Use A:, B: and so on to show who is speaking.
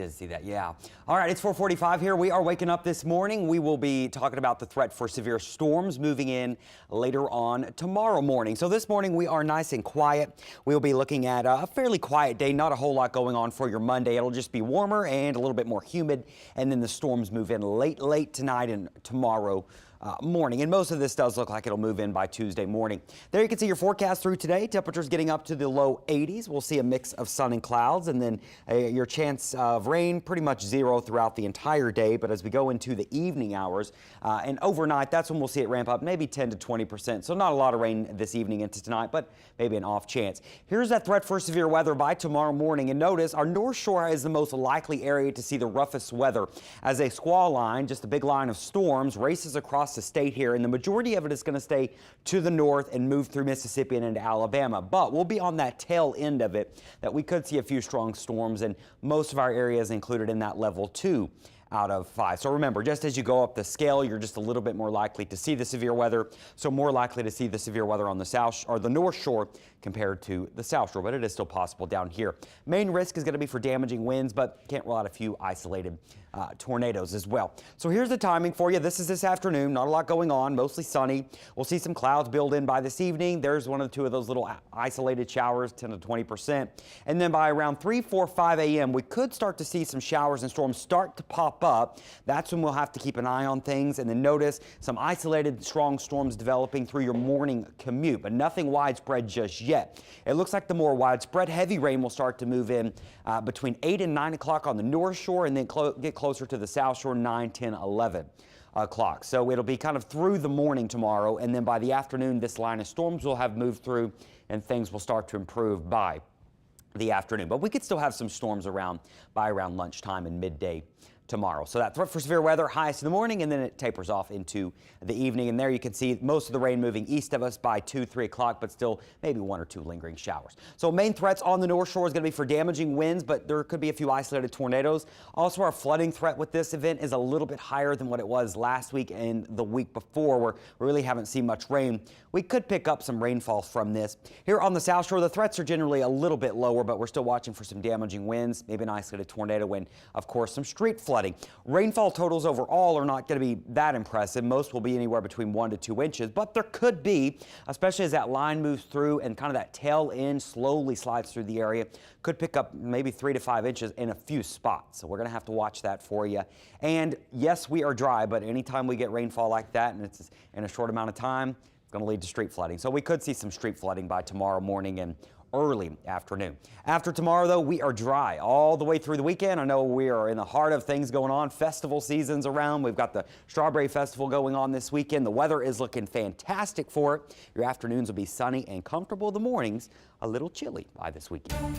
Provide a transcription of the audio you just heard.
A: Did see that, yeah. All right, it's 4:45 here. We are waking up this morning. We will be talking about the threat for severe storms moving in later on tomorrow morning. So this morning we are nice and quiet. We'll be looking at a fairly quiet day, not a whole lot going on for your Monday. It'll just be warmer and a little bit more humid, and then the storms move in late tonight and tomorrow morning. And most of this does look like it'll move in by Tuesday morning. There you can see your forecast through today. Temperatures getting up to the low 80s. We'll see a mix of sun and clouds, and then your chance of rain pretty much zero throughout the entire day. But as we go into the evening hours and overnight, that's when we'll see it ramp up maybe 10 to 20%. So not a lot of rain this evening into tonight, but maybe an off chance. Here's that threat for severe weather by tomorrow morning. And notice our North Shore is the most likely area to see the roughest weather as a squall line, just a big line of storms, races across the state here, and the majority of it is going to stay to the north and move through Mississippi and into Alabama. But we'll be on that tail end of it that we could see a few strong storms, and most of our areas included in that level 2 out of 5. So remember, just as you go up the scale, you're just a little bit more likely to see the severe weather. So more likely to see the severe weather on the south or the North Shore compared to the South Shore, but it is still possible down here. Main risk is going to be for damaging winds, but can't rule out a few isolated tornadoes as well. So here's the timing for you. This is this afternoon. Not a lot going on, mostly sunny. We'll see some clouds build in by this evening. There's one or two of those little isolated showers, 10 to 20%. And then by around 3, 4, 5 a.m., we could start to see some showers and storms start to pop up. That's when we'll have to keep an eye on things. And then notice some isolated strong storms developing through your morning commute, but nothing widespread just yet. It looks like the more widespread heavy rain will start to move in between 8 and 9 o'clock on the North Shore, and then get closer to the South Shore 9, 10, 11 o'clock. So it'll be kind of through the morning tomorrow, and then by the afternoon this line of storms will have moved through and things will start to improve by the afternoon. But we could still have some storms by around lunchtime and midday tomorrow. So that threat for severe weather, highest in the morning, and then it tapers off into the evening. And there you can see most of the rain moving east of us by 2, 3 o'clock, but still maybe 1 or 2 lingering showers. So main threats on the North Shore is going to be for damaging winds, but there could be a few isolated tornadoes. Also, our flooding threat with this event is a little bit higher than what it was last week and the week before, where we really haven't seen much rain. We could pick up some rainfall from this. Here on the South Shore, the threats are generally a little bit lower, but we're still watching for some damaging winds, maybe an isolated tornado, and of course some street flooding. Rainfall totals overall are not going to be that impressive. Most will be anywhere between 1 to 2 inches, but there could be, especially as that line moves through and kind of that tail end slowly slides through the area, could pick up maybe 3 to 5 inches in a few spots. So we're going to have to watch that for you. And yes, we are dry, but anytime we get rainfall like that and it's in a short amount of time, it's going to lead to street flooding. So we could see some street flooding by tomorrow morning and early afternoon. After tomorrow, though, we are dry all the way through the weekend. I know we are in the heart of things going on. Festival season's around. We've got the Strawberry Festival going on this weekend. The weather is looking fantastic for it. Your afternoons will be sunny and comfortable. The mornings a little chilly by this weekend.